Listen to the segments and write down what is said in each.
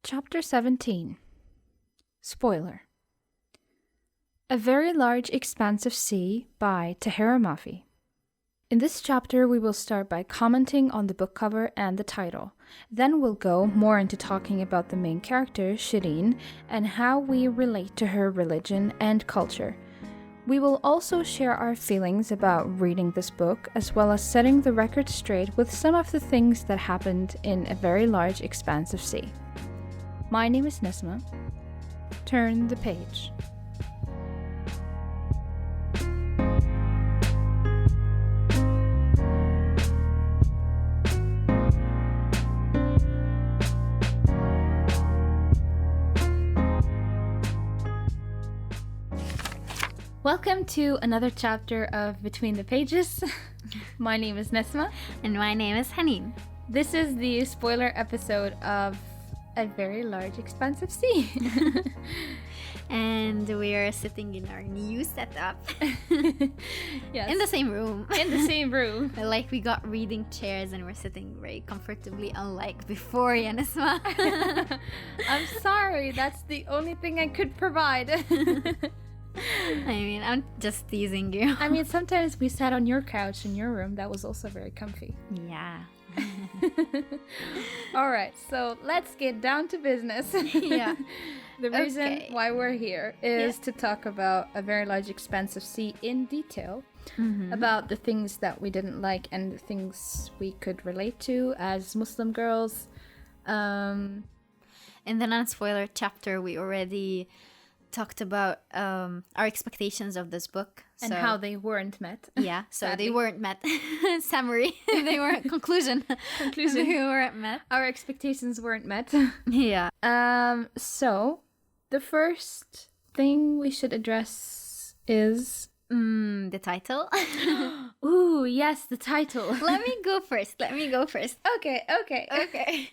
Chapter 17. Spoiler. A Very Large Expanse of Sea by Taherah Mafi. In this chapter, we will start by commenting on the book cover and the title. Then we'll go more into talking about the main character, Shireen, and how we relate to her religion and culture. We will also share our feelings about reading this book, as well as setting the record straight with some of the things that happened in A Very Large Expanse of Sea. My name is Nesma. Turn the page. Welcome to another chapter of Between the Pages. My name is Nesma. And my name is Hanin. This is the spoiler episode of A Very Large Expanse of Sea. And we are sitting in our new setup. Yes. In the same room. In the same room. Like we got reading chairs and we're sitting very comfortably, unlike before, Yanisma. I'm sorry, that's the only thing I could provide. I mean, I'm just teasing you. I mean, sometimes we sat on your couch in your room. That was also very comfy. Yeah. All right, so let's get down to business. Yeah. The reason why we're here is to talk about A Very Large Expanse of Sea in detail, about the things that we didn't like and the things we could relate to as Muslim girls. In the non-spoiler chapter, we already talked about our expectations of this book. And how they weren't met. Yeah, so they weren't met. Summary. They weren't conclusion. They weren't met. Our expectations weren't met. Yeah. So the first thing we should address is the title. Ooh, yes, the title. Let me go first. Okay.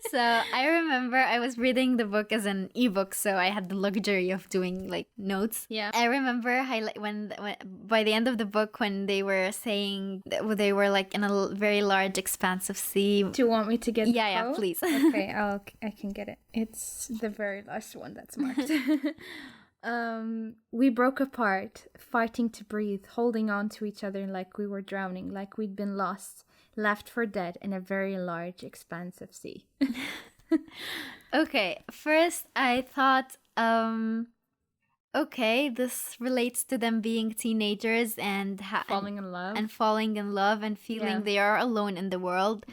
So I remember I was reading the book as an ebook, so I had the luxury of doing like notes. Yeah. I remember when by the end of the book when they were saying that they were like in a very large expanse of sea. Do you want me to get the Yeah, quote? please. Okay, I can get it. It's the very last one that's marked. We broke apart, fighting to breathe, holding on to each other like we were drowning, like we'd been lost, left for dead in a very large expanse of sea. Okay, first I thought, okay, this relates to them being teenagers and falling in love and feeling they are alone in the world.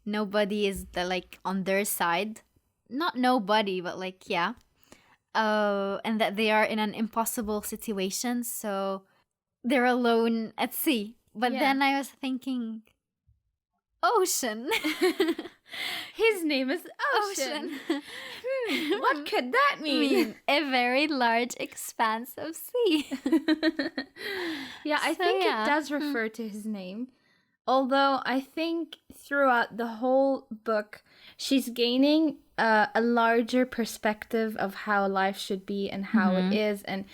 Nobody is on their side. Not nobody, but and that they are in an impossible situation, so they're alone at sea. But then I was thinking, Ocean. His name is Ocean. What could that mean? A very large expanse of sea. Yeah, I think it does refer to his name. Although I think throughout the whole book, she's gaining a larger perspective of how life should be and how it is. And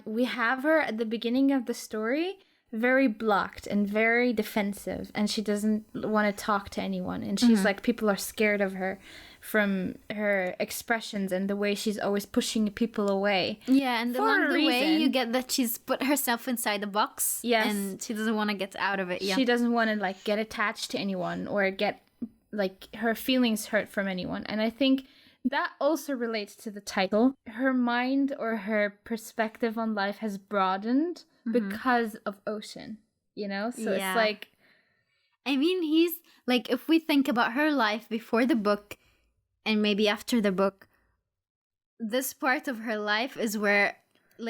we have her at the beginning of the story very blocked and very defensive. And she doesn't want to talk to anyone. And she's like, people are scared of her from her expressions and the way she's always pushing people away. Yeah, and along the way you get that she's put herself inside a box. Yes. And she doesn't want to get out of it. Yeah. She doesn't want to get attached to anyone or get her feelings hurt from anyone. And I think that also relates to the title. Her mind or her perspective on life has broadened because of Ocean, So it's like... I mean, he's if we think about her life before the book and maybe after the book, this part of her life is where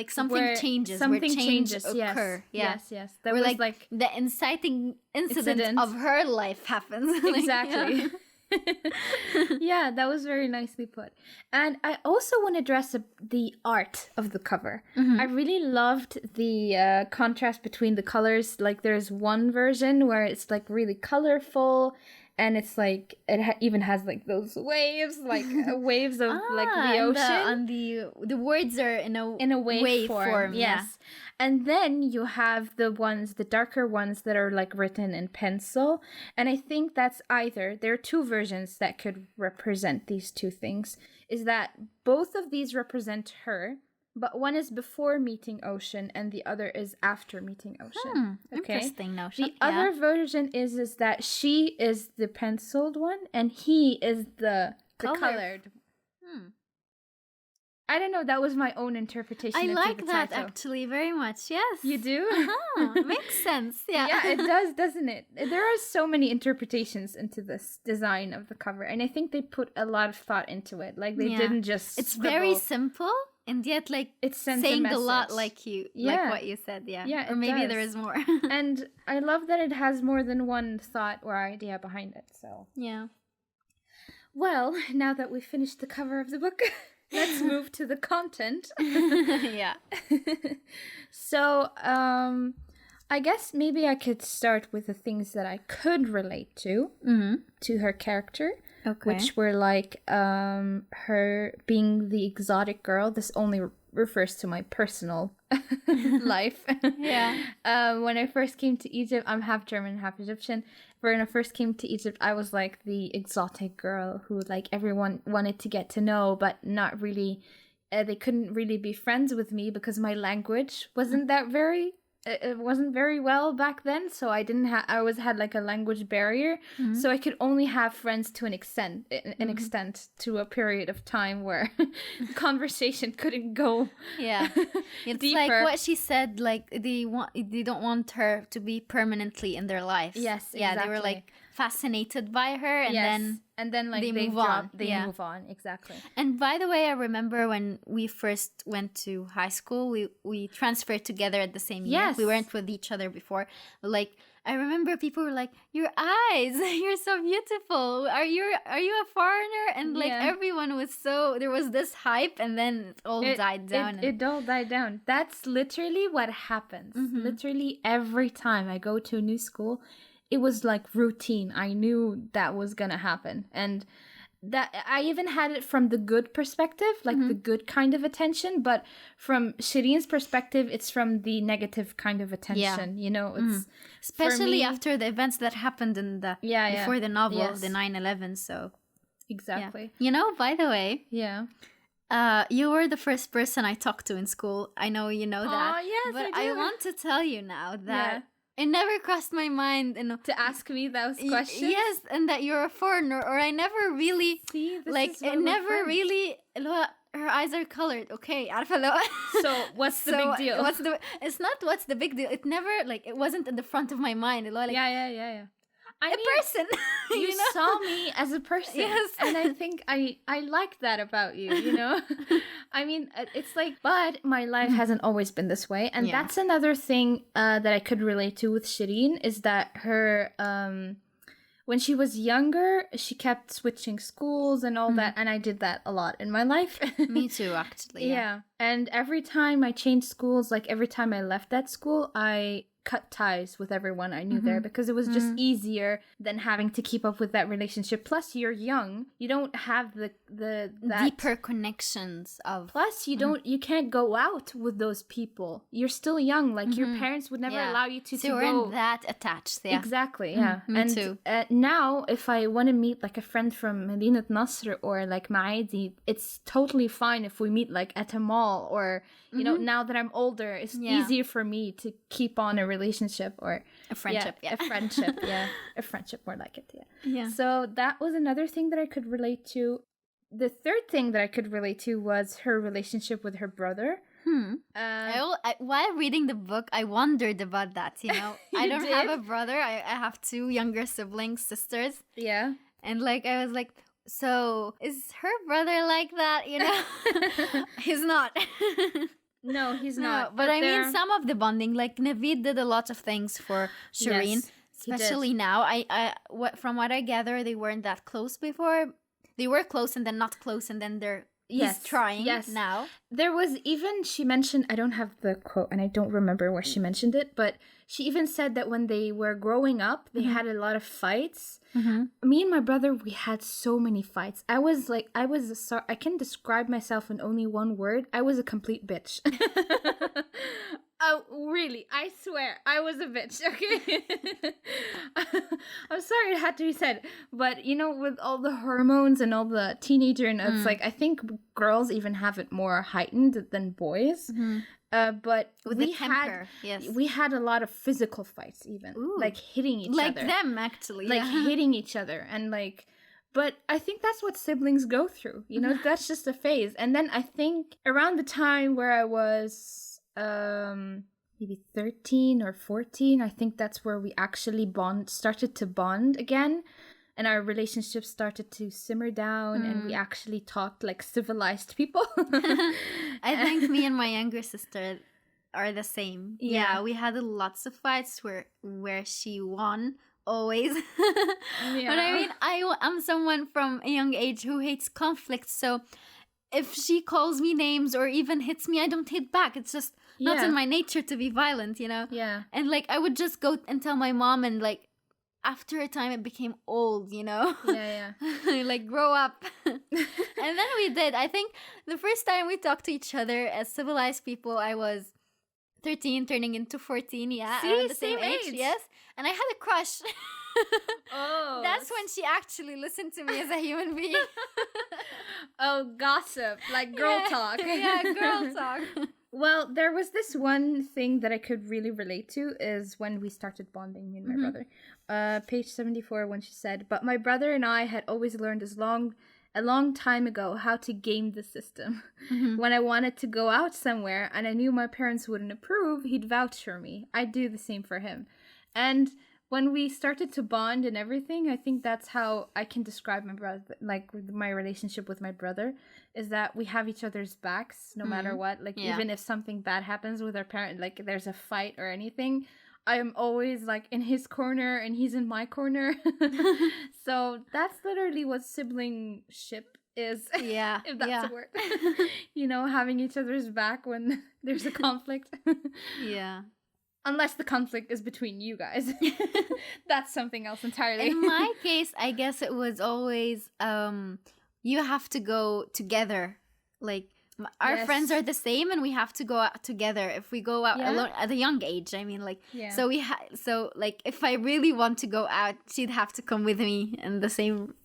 something changes. Something where changes occur. Yes. That where, was the inciting incident of her life happens. Exactly. Yeah, that was very nicely put. And I also want to address the art of the cover. I really loved the contrast between the colors. There's one version where it's really colorful and it's like it even has like those waves, like waves of like the ocean. The words are in a wave form. Yeah. Yes. And then you have the darker ones that are like written in pencil. And I think that's there are two versions that could represent these two things. Is that both of these represent her, but one is before meeting Ocean and the other is after meeting Ocean. Okay? Interesting notion. The other version is that she is the penciled one and he is the colored. I don't know. That was my own interpretation. I like that actually very much. Yes, you do. Makes sense. Yeah, yeah, it does, doesn't it? There are so many interpretations into this design of the cover, and I think they put a lot of thought into it. Like they didn't just. It's very simple, and yet like it's saying a lot, like like what you said. Yeah, or maybe there is more. And I love that it has more than one thought or idea behind it. So yeah. Well, now that we've finished the cover of the book. Let's move to the content. Yeah. So, I guess maybe I could start with the things that I could relate to her character. Okay. Which were like her being the exotic girl. This only refers to my personal life. Yeah. When I first came to Egypt, I'm half German, half Egyptian. When I first came to Egypt, I was like the exotic girl who like everyone wanted to get to know, but not really. They couldn't really be friends with me because my language wasn't that very. It wasn't very well back then, so I didn't have. I always had like a language barrier, so I could only have friends to an extent, to a period of time where conversation couldn't go. Yeah, it's deeper. Like what she said. Like they don't want her to be permanently in their lives. Yes, exactly. Yeah, they were like fascinated by her, and then like they move on. They move on, exactly. And by the way, I remember when we first went to high school, we transferred together at the same year. Yes. We weren't with each other before. Like I remember people were like, "Your eyes, you're so beautiful. Are you a foreigner?" And like everyone was there was this hype, and then it all died down. It all died down. That's literally what happens. Literally every time I go to a new school, it was like routine. I knew that was gonna happen, and that I even had it from the good perspective, like the good kind of attention. But from Shireen's perspective, it's from the negative kind of attention. You know, it's especially after the events that happened in the before the novel, the 9/11. So exactly. You know, by the way, you were the first person I talked to in school. I know you know that. Oh yes, but I want to tell you now that. It never crossed my mind to ask me those questions. Yes, and that you're a foreigner, or I never really it never really. Her eyes are colored. Okay, so what's the big deal? It's not what's the big deal. It never it wasn't in the front of my mind. Like, yeah. I mean, person. You know? Saw me as a person. Yes. And I think I like that about you, you know? I mean, it's like, but my life hasn't always been this way. And that's another thing that I could relate to with Shireen is that her, when she was younger, she kept switching schools and all that. And I did that a lot in my life. Me too, actually. Yeah. And every time I changed schools, like every time I left that school, I cut ties with everyone I knew there because it was just easier than having to keep up with that relationship. Plus you're young, you don't have the deeper connections of. Plus you can't go out with those people. You're still young, like your parents would never allow you to so go. You're not that attached. Exactly. Me too. Now if I want to meet like a friend from Medinat Nasr or like Maadi, it's totally fine if we meet like at a mall or you know, now that I'm older, it's easier for me to keep on a relationship or a friendship. A friendship, a friendship, more like it. Yeah. So that was another thing that I could relate to. The third thing that I could relate to was her relationship with her brother. While reading the book, I wondered about that. You know, I don't have a brother. I have two younger siblings, sisters. Yeah. And like I was like, so is her brother like that? You know, he's not. No, he's not. But I mean, some of the bonding, like Naveed did a lot of things for Shireen, especially now. From what I gather, they weren't that close before. They were close and then not close, and then they're he's trying now. There was even, she mentioned, I don't have the quote and I don't remember where she mentioned it, but she even said that when they were growing up, they had a lot of fights. Me and my brother, we had so many fights. I can describe myself in only one word. I was a complete bitch. Oh, really? I swear, I was a bitch, okay? I'm sorry it had to be said, but, with all the hormones and all the teenager, and it's like, I think girls even have it more heightened than boys. But with the temper, yes. We had a lot of physical fights even. Ooh. Like hitting each other. Like them, actually. Like hitting each other and but I think that's what siblings go through. That's just a phase. And then I think around the time where I was maybe 13 or 14, I think that's where we actually started to bond again. And our relationship started to simmer down and we actually talked like civilized people. I think me and my younger sister are the same. Yeah, we had lots of fights where she won always. But I mean, I'm someone from a young age who hates conflict. So if she calls me names or even hits me, I don't hit back. It's just not in my nature to be violent, Yeah. And I would just go and tell my mom, and after a time it became old, Yeah. Grow up. And then we did. I think the first time we talked to each other as civilized people, I was 13 turning into 14. Yeah. See, around the same age. Yes. And I had a crush. Oh. That's when she actually listened to me as a human being. Oh, gossip. Like girl talk. Yeah, girl talk. Well, there was this one thing that I could really relate to is when we started bonding, me and my brother. Page 74, when she said, "But my brother and I had always learned a long time ago how to game the system. When I wanted to go out somewhere and I knew my parents wouldn't approve, he'd vouch for me. I'd do the same for him." And when we started to bond and everything, I think that's how I can describe my brother, my relationship with my brother, is that we have each other's backs no matter what. Even if something bad happens with our parent, there's a fight or anything, I am always in his corner and he's in my corner. So that's literally what sibling-ship is. Yeah. If that's a word. Having each other's back when there's a conflict. Yeah. Unless the conflict is between you guys. That's something else entirely. In my case, I guess it was always you have to go together. Our friends are the same and we have to go out together. If we go out alone at a young age, I mean, so if I really want to go out, she'd have to come with me, and the same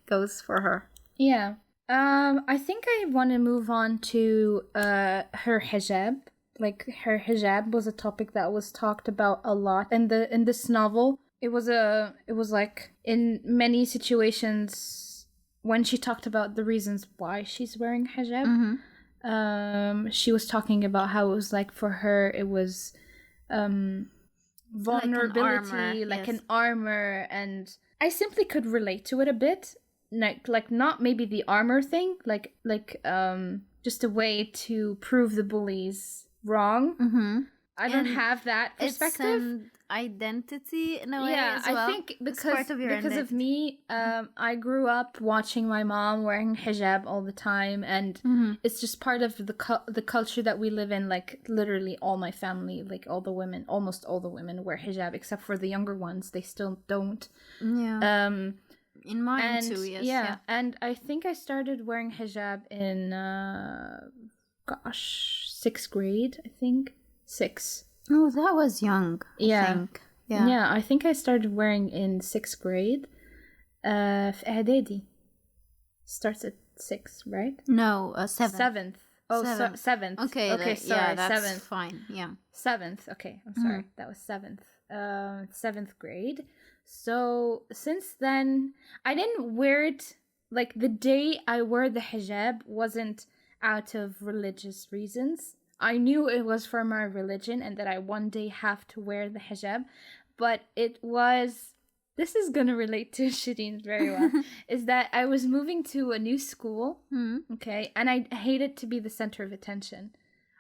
goes for her. Yeah. I think I want to move on to her hijab. Her hijab was a topic that was talked about a lot in this novel. It was in many situations when she talked about the reasons why she's wearing hijab. She was talking about how it was for her it was vulnerability, an armor, and I simply could relate to it a bit. Not maybe the armor thing, just a way to prove the bullies wrong. I don't have that perspective. It's identity in a way as well. I think because of me, I grew up watching my mom wearing hijab all the time, and it's just part of the culture that we live in. Literally all my family, almost all the women wear hijab, except for the younger ones. They still don't. Yeah. In mine too, yes. Yeah, and I think I started wearing hijab in 6th grade, I think. 6. Oh, that was young, I think. Yeah, I think I started wearing in 6th grade. في إعدادي. Starts at 6, right? No, 7th. 7th. Oh, 7th. Okay, sorry, that's 7th. Fine, yeah. 7th, okay, I'm sorry. That was 7th. 7th grade. So, since then, I didn't wear it, the day I wore the hijab wasn't out of religious reasons. I knew it was for my religion and that I one day have to wear the hijab, but it was, this is gonna relate to Shireen very well, is that I was moving to a new school, okay, and I hated to be the center of attention.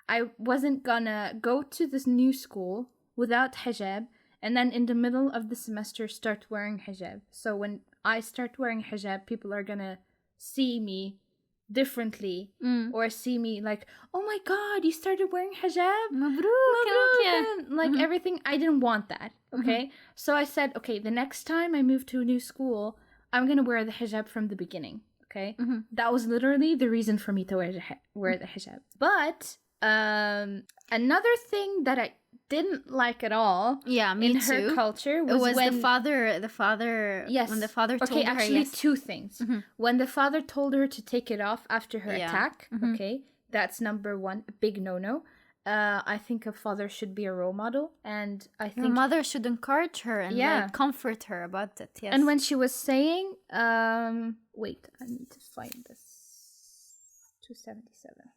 I wasn't gonna go to this new school without hijab and then in the middle of the semester start wearing hijab. So when I start wearing hijab, people are gonna see me differently or see me like, oh my god, you started wearing hijab, Mabruk. like everything. I didn't want that. Okay, so I said, okay, the next time I move to a new school, I'm gonna wear the hijab from the beginning. Okay, that was literally the reason for me to wear the hijab. But another thing that I didn't like at all, me in too. her culture was when the father. Yes. When the father told okay, her. actually, two things. When the father told her to take it off after her attack, okay, that's number one, a big no-no. I think a father should be a role model, and I think Her mother should encourage her and like comfort her about it. Yes. And when she was saying, wait, I need to find this. 277.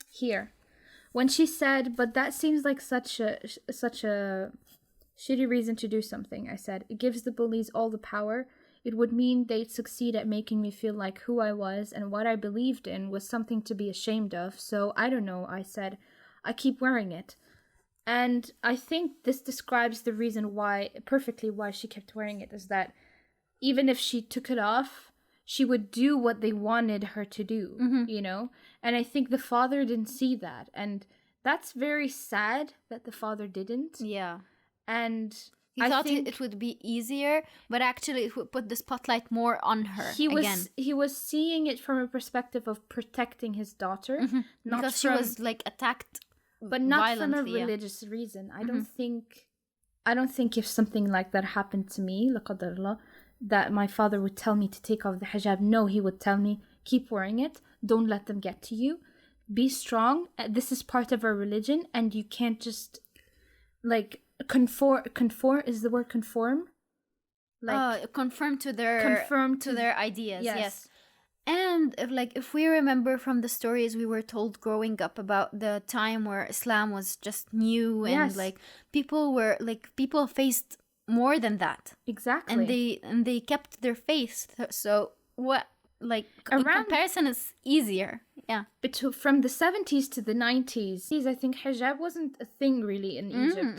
Here. When she said, but that seems like such a shitty reason to do something, I said, it gives the bullies all the power. It would mean they'd succeed at making me feel like who I was and what I believed in was something to be ashamed of. So, I don't know, I said, I keep wearing it. And I think this describes the reason perfectly why she kept wearing it, is that even if she took it off, she would do what they wanted her to do, you know? And I think the father didn't see that. And that's very sad that the father didn't. Yeah. And he thought it would be easier, but actually it would put the spotlight more on her. He was seeing it from a perspective of protecting his daughter, not because she was like attacked, but not from a religious reason. I don't think if something like that happened to me, la qadar Allah, that my father would tell me to take off the hijab. No, he would tell me, keep wearing it. Don't let them get to you. Be strong. This is part of our religion, and you can't just like conform. Is the word conform? Like conform to their ideas. Yes. And if we remember from the stories we were told growing up about the time where Islam was just new, and people faced more than that. Exactly. And they kept their faith. So what comparison is easier. Yeah. But from the 70s to the 90s, I think hijab wasn't a thing really in Egypt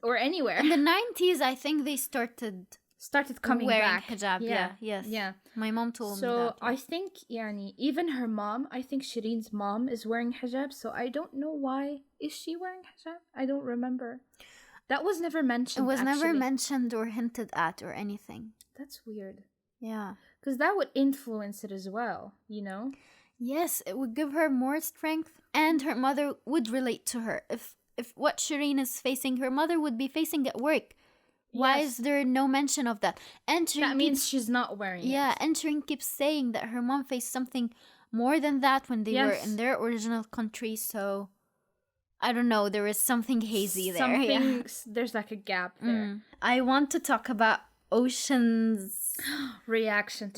or anywhere. In the 90s, I think they started coming wearing back. hijab. Yeah. My mom told me that. So I think, even her mom, I think Shireen's mom is wearing hijab. So I don't know why. Is she wearing hijab? I don't remember. That was never mentioned. It was never mentioned or hinted at or anything. That's weird. Yeah. Because that would influence it as well, you know? Yes, it would give her more strength, and her mother would relate to her. If what Shireen is facing, her mother would be facing at work. Why is there no mention of that? And that means she's not wearing it. Yeah, and Shireen keeps saying that her mom faced something more than that when they were in their original country, so I don't know, there is something hazy there. There's like a gap there. I want to talk about Ocean's reaction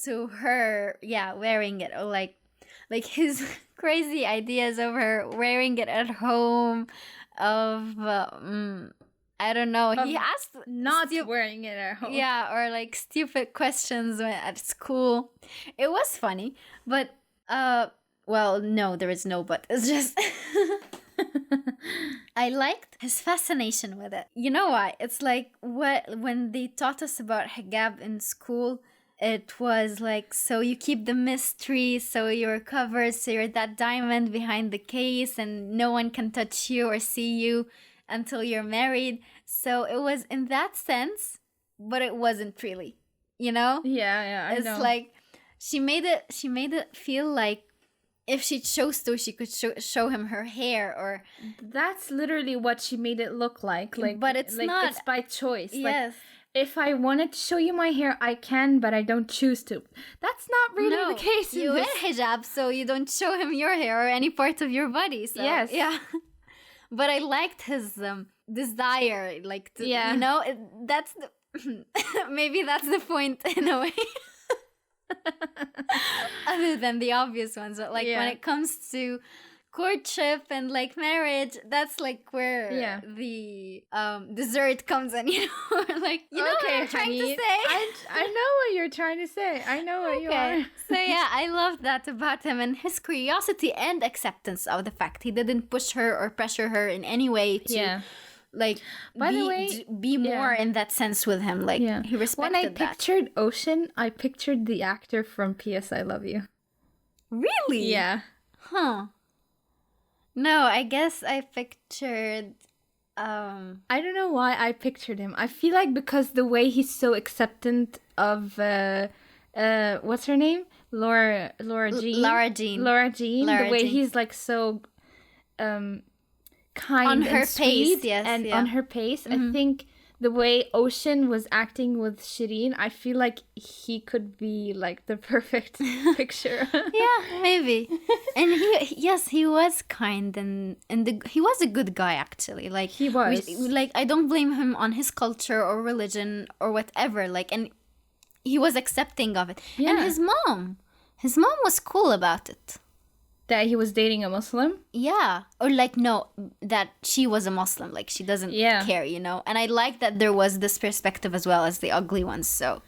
to her wearing it, or like his crazy ideas of her wearing it at home, of I don't know, he asked not wearing it at home, or like stupid questions at school. It was funny, but well, no, there is no but. It's just I liked his fascination with it. You know why? It's like when they taught us about hijab in school, it was like, so you keep the mystery, so you're covered, so you're that diamond behind the case, and no one can touch you or see you until you're married. So it was in that sense, but it wasn't really, you know? Yeah, I know. It's like she made it feel like if she chose to, she could show him her hair, or that's literally what she made it look like. But it's not. It's by choice. Yes. If I wanted to show you my hair, I can, but I don't choose to. That's not really the case. You wear hijab, so you don't show him your hair or any part of your body. So, yes. Yeah. But I liked his desire, you know, that's maybe that's the point in a way. Other than the obvious ones, but when it comes to courtship and marriage, that's where the dessert comes in, you know. What I'm trying to say. I know what you're trying to say. I know what you are. So I love that about him, and his curiosity and acceptance of the fact he didn't push her or pressure her in any way like By the way, be more in that sense with him. Like he respected when I that. pictured Ocean, I pictured the actor from P.S. I Love You. Really? Yeah. Huh. No, I guess I pictured I don't know why I pictured him. I feel like because the way he's so acceptant of what's her name? Laura Jean. Laura Jean. The way he's like so kind on her and sweet pace, yes, and on her pace. I think the way Ocean was acting with Shireen, I feel like he could be like the perfect picture. Yeah, maybe. And he was kind and he was a good guy actually. Like He was. I don't blame him on his culture or religion or whatever. Like, and he was accepting of it. Yeah. And his mom was cool about it. That he was dating a Muslim? Yeah. Or like, no, that she was a Muslim. Like, she doesn't care, you know? And I like that there was this perspective as well as the ugly ones. So,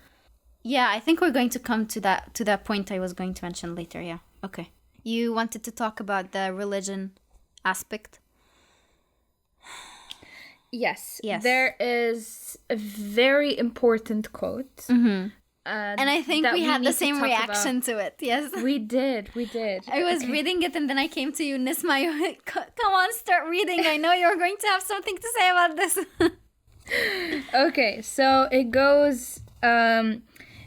yeah, I think we're going to come to that point I was going to mention later. Yeah. Okay. You wanted to talk about the religion aspect? Yes. There is a very important quote. Mm-hmm. And I think we had the same reaction to it. Yes, we did. I was reading it, and then I came to you, Nisma. Come on, start reading. I know you're going to have something to say about this. Okay, so it goes.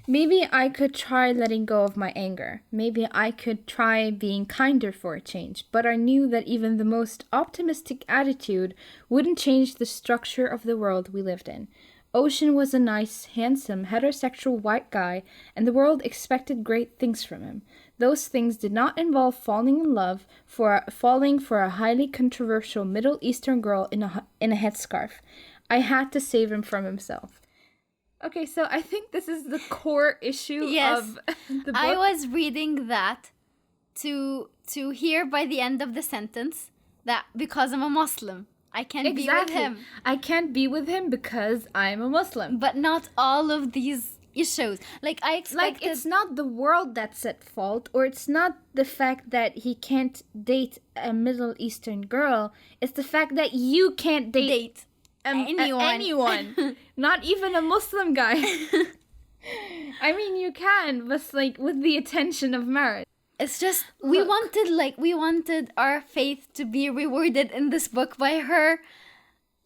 Maybe I could try letting go of my anger. Maybe I could try being kinder for a change. But I knew that even the most optimistic attitude wouldn't change the structure of the world we lived in. Ocean was a nice, handsome, heterosexual white guy, and the world expected great things from him. Those things did not involve falling in love, falling for a highly controversial Middle Eastern girl in a headscarf. I had to save him from himself. Okay, so I think this is the core issue of the book. I was reading that to hear by the end of the sentence that because I'm a Muslim, I can't be with him. I can't be with him because I'm a Muslim. But not all of these issues. Like, I expected... Like, it's not the world that's at fault, or it's not the fact that he can't date a Middle Eastern girl. It's the fact that you can't date anyone. Not even a Muslim guy. I mean, you can, but like with the attention of marriage. It's just we wanted our faith to be rewarded in this book by her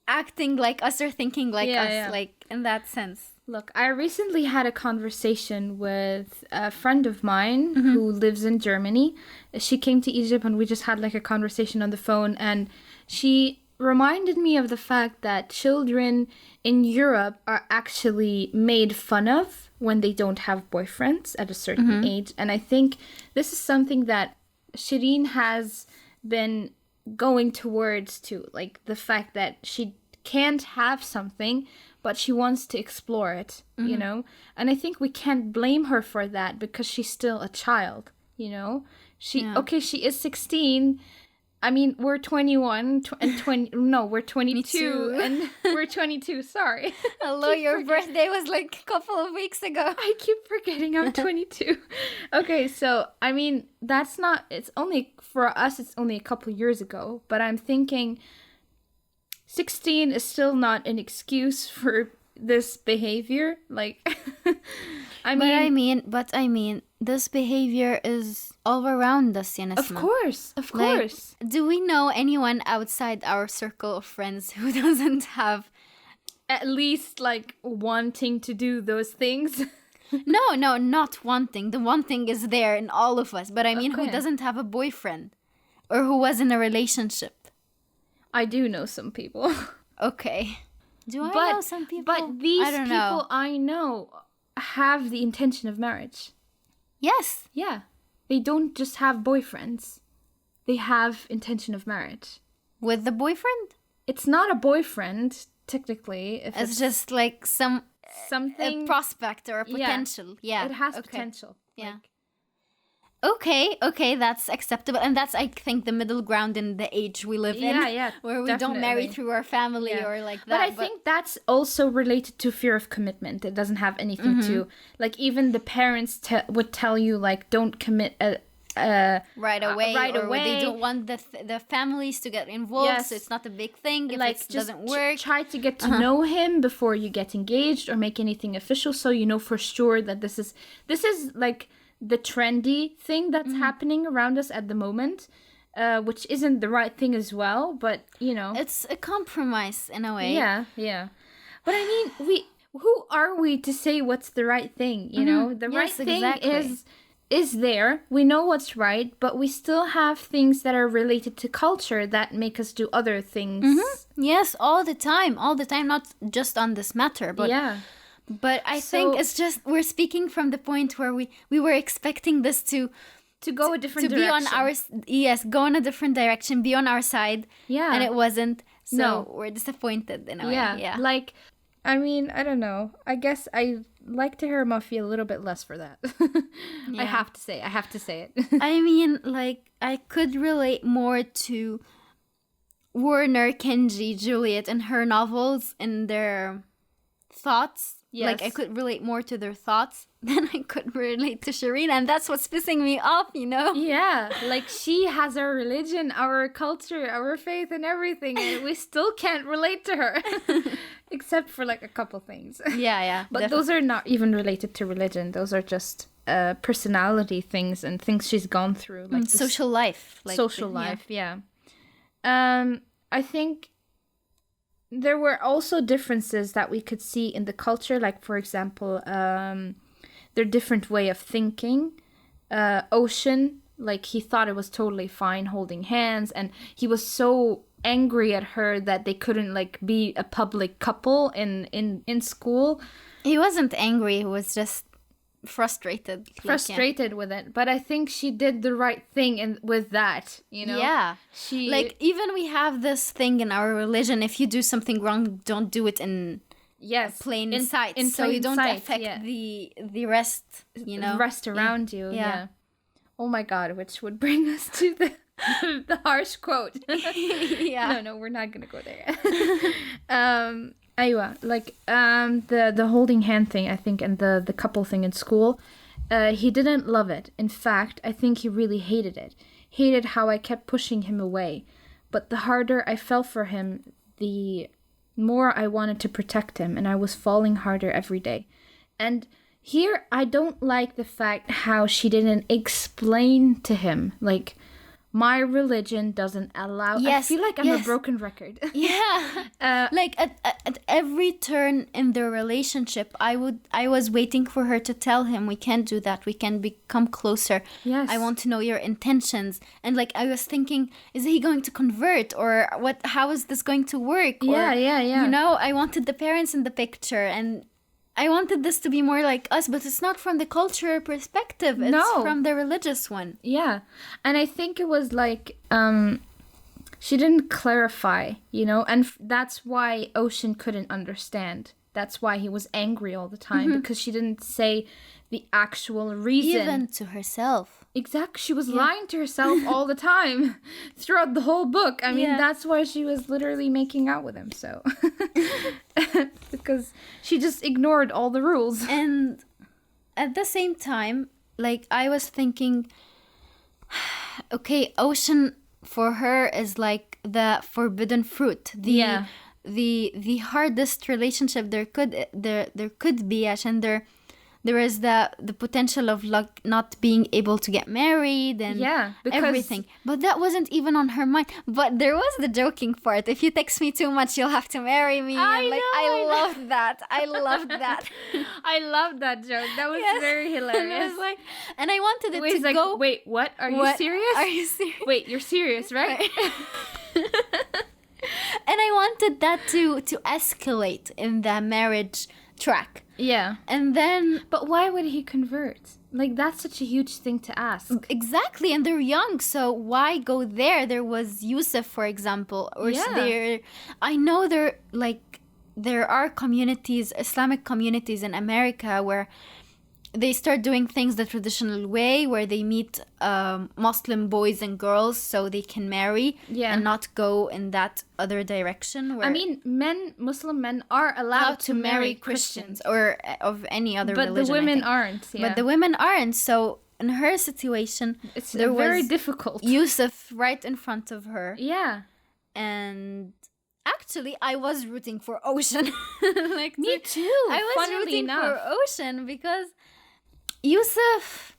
acting like us or thinking like us, like in that sense. Look, I recently had a conversation with a friend of mine who lives in Germany. She came to Egypt and we just had like a conversation on the phone, and she reminded me of the fact that children in Europe are actually made fun of when they don't have boyfriends at a certain age. And I think this is something that Shireen has been going towards too. Like the fact that she can't have something, but she wants to explore it, you know? And I think we can't blame her for that because she's still a child, you know? She is 16. I mean, we're 21 and 20. No, we're 22 and we're 22. Sorry. Hello, your birthday was like a couple of weeks ago. I keep forgetting I'm 22. Okay, so I mean, that's not. It's only for us. It's only a couple years ago. But I'm thinking, 16 is still not an excuse for this behavior. Like, I mean, this behavior is all around us, Yanisma. Of course. Like, do we know anyone outside our circle of friends who doesn't have at least like wanting to do those things? No, not wanting. The wanting is there in all of us. But I mean, who doesn't have a boyfriend or who was in a relationship? I do know some people. Okay. Do I know some people? But these people I know have the intention of marriage. Yes. Yeah. They don't just have boyfriends. They have intention of marriage. With the boyfriend? It's not a boyfriend, technically. If it's just like something... A prospect or a potential. Yeah. It has potential. Yeah. Okay, that's acceptable. And that's, I think, the middle ground in the age we live in. Yeah, where we don't marry through our family or like that. But I think that's also related to fear of commitment. It doesn't have anything to... Like, even the parents would tell you, like, don't commit right away, right or away. they don't want the families to get involved, so it's not a big thing if it doesn't work. Try to get to know him before you get engaged or make anything official, so you know for sure that this is like the trendy thing that's happening around us at the moment, which isn't the right thing as well, but you know, it's a compromise in a way. Yeah. But I mean, who are we to say what's the right thing? You know, the right thing is there. We know what's right, but we still have things that are related to culture that make us do other things. Yes, all the time, not just on this matter, but But I think it's just we're speaking from the point where we were expecting this to go a different direction. Be on our go in a different direction, be on our side. Yeah. And it wasn't. So we're disappointed in a way. Yeah. Like, I mean, I don't know. I guess I like Taherah Mafi a little bit less for that. I have to say it. I mean, like, I could relate more to Warner, Kenji, Juliet, and her novels and their thoughts. Yes. Like, I could relate more to their thoughts than I could relate to Shireen, and that's what's pissing me off, you know? Yeah, like, she has our religion, our culture, our faith, and everything, and we still can't relate to her. Except for, like, a couple things. Yeah. But those are not even related to religion. Those are just personality things and things she's gone through. Like social life. Like, social life, yeah. I think there were also differences that we could see in the culture, like, for example, their different way of thinking. Ocean, like, he thought it was totally fine holding hands, and he was so angry at her that they couldn't, like, be a public couple in school. He wasn't angry, he was just frustrated with it, but I think she did the right thing with that, you know. She, like, even we have this thing in our religion, if you do something wrong, don't do it in plain sight, so you don't affect the rest, you know, the rest around you. Oh my god, which would bring us to the harsh quote. No, we're not gonna go there. Aywa, like, the holding hand thing, I think, and the couple thing in school, he didn't love it. In fact, I think he really hated it. Hated how I kept pushing him away. But the harder I fell for him, the more I wanted to protect him, and I was falling harder every day. And here, I don't like the fact how she didn't explain to him, like, my religion doesn't allow. I feel like I'm a broken record. Like, at every turn in their relationship, I was waiting for her to tell him, we can't do that, we can become closer. I want to know your intentions. And, like, I was thinking, is he going to convert, or what? How is this going to work? Yeah. You know, I wanted the parents in the picture, and I wanted this to be more like us, but it's not from the cultural perspective. It's from the religious one. Yeah. And I think it was like, she didn't clarify, you know, and that's why Ocean couldn't understand. That's why he was angry all the time, because she didn't say the actual reason. Even to herself. Exactly. She was lying to herself all the time throughout the whole book. I mean, that's why she was literally making out with him, so. Because she just ignored all the rules. And at the same time, like, I was thinking, okay, Ocean for her is like the forbidden fruit. The hardest relationship there could be, and there is the potential of, like, not being able to get married and everything. But that wasn't even on her mind. But there was the joking part. If you text me too much, you'll have to marry me. I loved that. I loved that. I loved that joke. That was very hilarious. It was like, and I wanted it to like, go. Wait, what? Are you serious? Are you serious? Wait, you're serious, right? And I wanted that to escalate in the marriage track. Yeah. And then... But why would he convert? Like, that's such a huge thing to ask. Exactly, and they're young, so why go there? There was Yusuf, for example. Or I know there are communities, Islamic communities in America where they start doing things the traditional way, where they meet Muslim boys and girls so they can marry and not go in that other direction. Where I mean, Muslim men are allowed to marry Christians or of any other religion. But the women aren't. Yeah. But the women aren't. So in her situation, It's there very was difficult. Yusuf right in front of her. Yeah. And actually, I was rooting for Ocean. Like Me too. I was funnily rooting enough. for Ocean because Yusuf,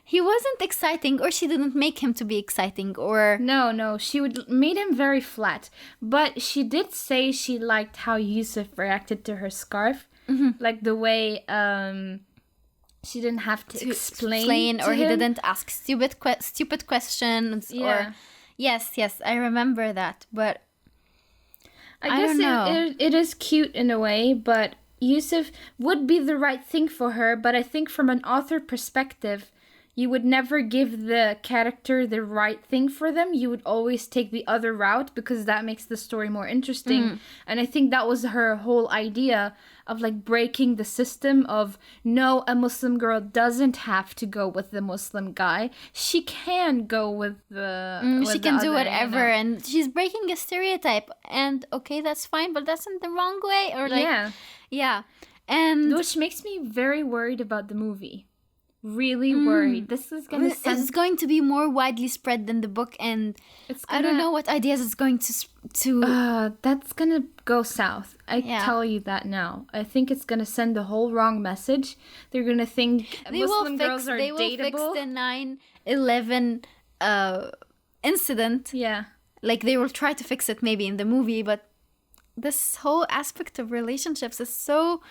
he wasn't exciting, or she didn't make him to be exciting, or No, she made him very flat. But she did say she liked how Yusuf reacted to her scarf. Like the way she didn't have to explain to or he him. didn't ask stupid questions. Yeah. Or yes, I remember that. But I I guess don't know. it is cute in a way, but Yusuf would be the right thing for her. But I think from an author perspective, you would never give the character the right thing for them. You would always take the other route because that makes the story more interesting. And I think that was her whole idea of like breaking the system of no, a Muslim girl doesn't have to go with the Muslim guy. She can go with the she with can the do other, whatever, and she's breaking a stereotype. And okay, that's fine, but that's in the wrong way. Or like, yeah. And Which makes me very worried about the movie. Really worried. This is gonna it's going to be more widely spread than the book, and I don't know what ideas it's going to that's gonna go south. I Yeah. tell you that now. I think it's gonna send the whole wrong message. They're gonna think Muslim girls are they will fix dateable. the 9/11 incident. Yeah. Like they will try to fix it maybe in the movie, but this whole aspect of relationships is so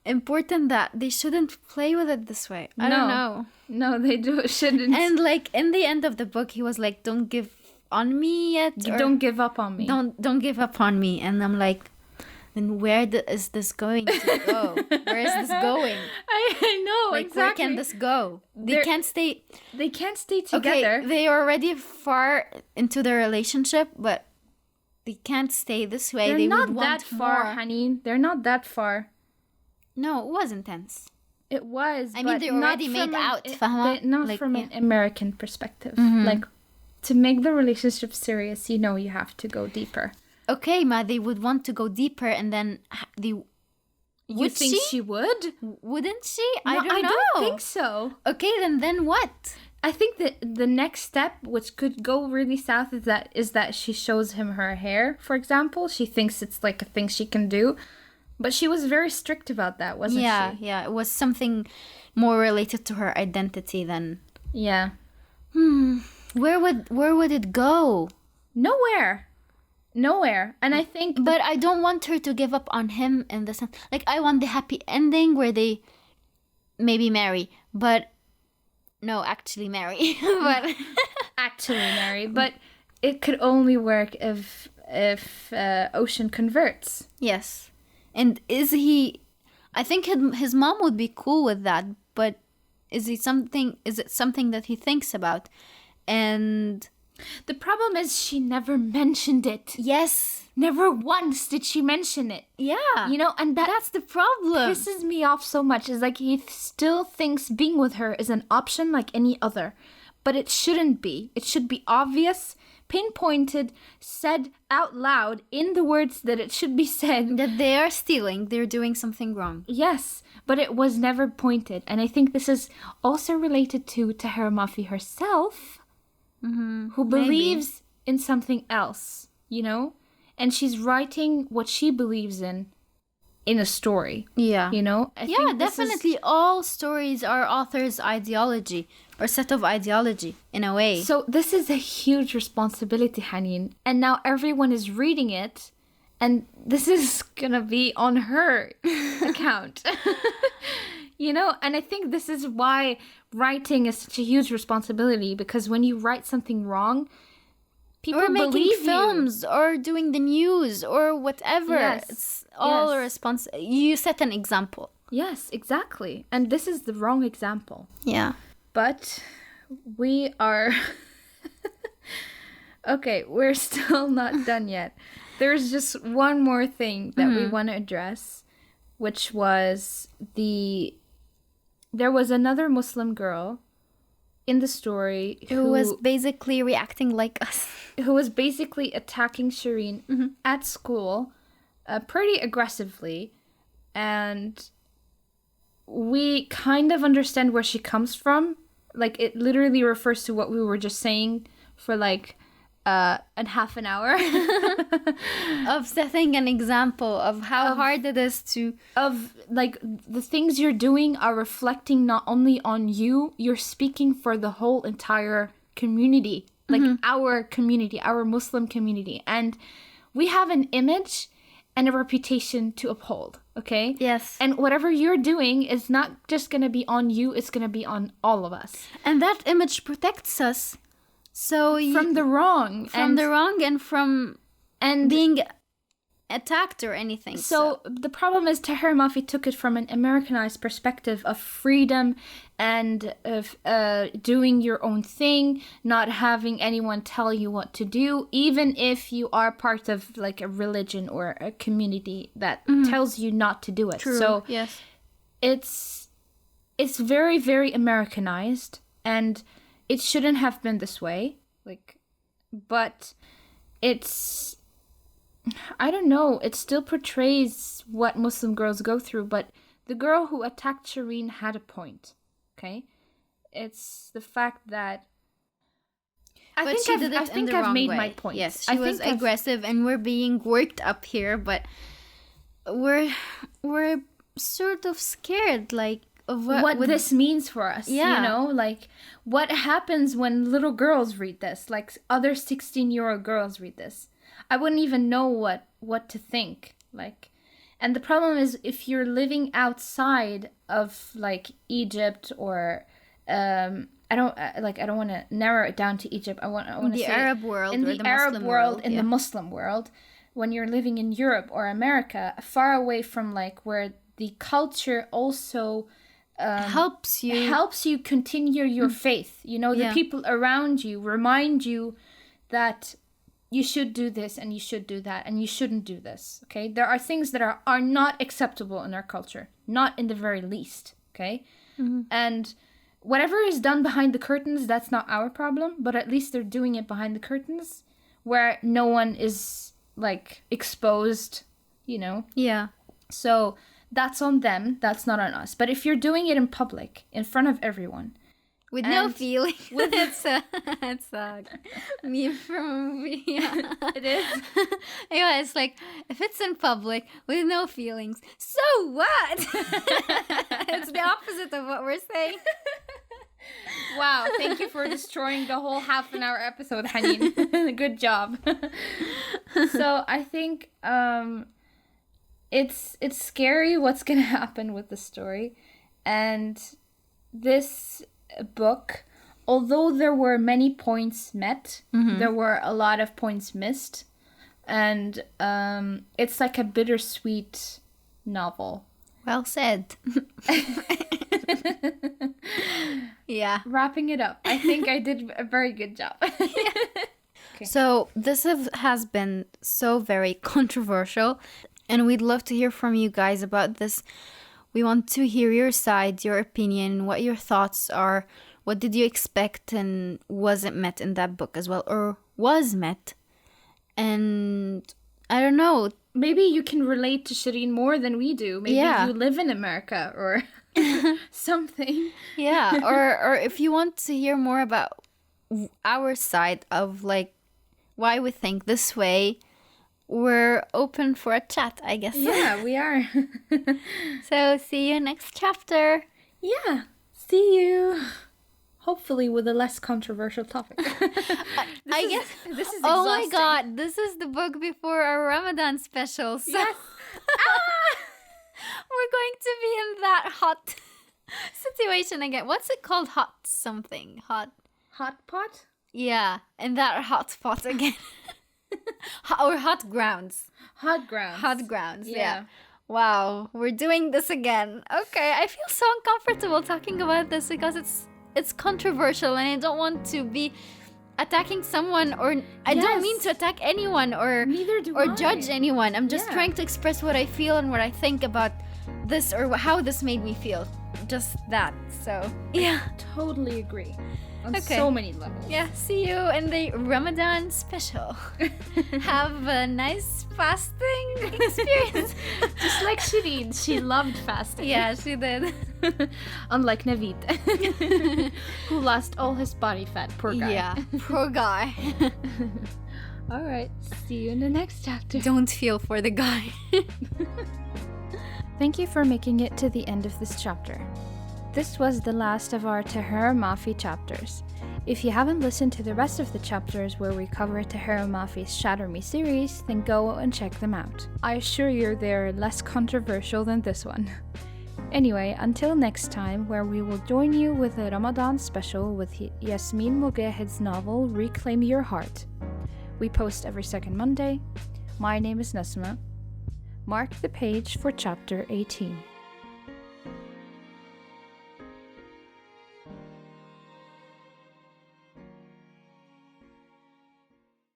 important that they shouldn't play with it this way. I don't know. No, they shouldn't. And like in the end of the book, he was like, "Don't give on me yet. Or Don't give up on me. don't give up on me." And I'm like, then where is this going to go? Where is this going? I know, Like, exactly. where can this go? They can't stay. They can't stay together. Okay, they are already far into their relationship, but they can't stay this way. They're they not would that want far, more. honey. They're not that far. No, it was intense. It was. I mean, but they not already from made an- out, it- فاهمة? Not Like, from yeah. an American perspective. Like, to make the relationship serious, you know, you have to go deeper. Okay, Ma, they would want to go deeper, and then they. You Would think she would? Wouldn't she? I No, don't know. I don't think so. Okay, then what? I think that the next step, which could go really south, is that she shows him her hair, for example. She thinks it's like a thing she can do. But she was very strict about that, wasn't she? Yeah. It was something more related to her identity than. Yeah. Where would it go? Nowhere. And I think... But I don't want her to give up on him in the sense. Like, I want the happy ending where they maybe marry. But. No, actually marry. But. Actually marry. But it could only work if Ocean converts. Yes. And is he. I think his mom would be cool with that. But is it something that he thinks about? And. The problem is she never mentioned it. Yes. Never once did she mention it. Yeah. You know, and That's the problem. pisses me off so much. Is like he still thinks being with her is an option like any other. But it shouldn't be. It should be obvious, pinpointed, said out loud in the words that it should be said. That they are stealing. They're doing something wrong. Yes, but it was never pointed. And I think this is also related to Taherah Mafi herself, who believes in something else, you know? And she's writing what she believes in a story. Yeah. You know? I think this is- definitely. All stories are author's ideology or set of ideology in a way. So this is a huge responsibility, Haneen. And now everyone is reading it, and this is gonna be on her account. You know? And I think this is why writing is such a huge responsibility, because when you write something wrong, people or making believe films or doing the news or whatever. Yes. It's all Yes. You set an example. Yes, exactly. And this is the wrong example. Yeah. But we are... Okay, we're still not done yet. There's just one more thing that we want to address, which was there was another Muslim girl in the story Who was basically reacting like us. who was basically attacking Shireen at school pretty aggressively. And we kind of understand where she comes from like it literally refers to what we were just saying for like a half an hour of setting an example of how hard it is to like the things you're doing are reflecting not only on you, you're speaking for the whole entire community, like our community, our Muslim community, and we have an image and a reputation to uphold. Okay? Yes. And whatever you're doing is not just gonna be on you, it's gonna be on all of us, and that image protects us. So from the wrong, and from being attacked or anything. So the problem is Taherah Mafi took it from an Americanized perspective of freedom and of doing your own thing, not having anyone tell you what to do, even if you are part of like a religion or a community that tells you not to do it. True. So yes, it's very, very Americanized, and it shouldn't have been this way, like, but it's, I don't know, it still portrays what Muslim girls go through, but the girl who attacked Shireen had a point, okay? It's the fact that I think I've made my point. Yes, she was aggressive, and we're being worked up here, but we're sort of scared, like, of what this means for us. Yeah. You know, like what happens when little girls read this, like other 16-year-old girls read this. I wouldn't even know what to think. Like, and the problem is if you're living outside of like Egypt or I don't want to narrow it down to Egypt. I want to say Arab world, in or the Muslim Arab world, in yeah. the Muslim world, when you're living in Europe or America, far away from like where the culture also helps you continue your faith. You know, the people around you remind you that you should do this and you should do that and you shouldn't do this. Okay, there are things that are not acceptable in our culture, not in the very least. Okay, and whatever is done behind the curtains, that's not our problem, but at least they're doing it behind the curtains where no one is like exposed, you know. Yeah, so that's on them, that's not on us. But if you're doing it in public, in front of everyone, with no feeling, it's a meme from a movie. Yeah. It is. Yeah, it's like, if it's in public with no feelings, so what? It's the opposite of what we're saying. Wow, thank you for destroying the whole half an hour episode, Haneen. Good job. So I think it's scary what's going to happen with the story. And this book, although there were many points met, there were a lot of points missed. And it's like a bittersweet novel. Well said. Yeah. Wrapping it up, I think I did a very good job. Okay. So this has been so very controversial, and we'd love to hear from you guys about this. We want to hear your side, your opinion, what your thoughts are. What did you expect, and was it met in that book as well, or was met? And I don't know. Maybe you can relate to Shireen more than we do. Maybe you live in America or something. Yeah, or if you want to hear more about our side of like why we think this way, we're open for a chat, I guess. Yeah, we are. So see you next chapter. Yeah, see you. Hopefully with a less controversial topic. I guess this is exhausting. Oh my god, this is the book before our Ramadan special. So yes. We're going to be in that hot situation again. What's it called? Hot something. Hot pot? Yeah, in that hot pot again. Or hot grounds. Hot grounds. Yeah. Wow, we're doing this again. Okay, I feel so uncomfortable talking about this because it's controversial, and I don't want to be attacking someone, or I don't mean to attack anyone or judge anyone. I'm just trying to express what I feel and what I think about this, or how this made me feel. Just that. So yeah, totally agree on so many levels. Yeah, see you in the Ramadan special. Have a nice fasting experience. Just like Shireen, she loved fasting. Yeah, she did. Unlike Naveed, Who lost all his body fat. Poor guy. Yeah, poor guy. Alright, see you in the next chapter. Don't feel for the guy. Thank you for making it to the end of this chapter. This was the last of our Taherah Mafi chapters. If you haven't listened to the rest of the chapters where we cover Taherah Mafi's Shatter Me series, then go and check them out. I assure you they're less controversial than this one. Anyway, until next time, where we will join you with a Ramadan special with Yasmin Mogahed's novel Reclaim Your Heart. We post every second Monday. My name is Nasma. Mark the page for chapter 18.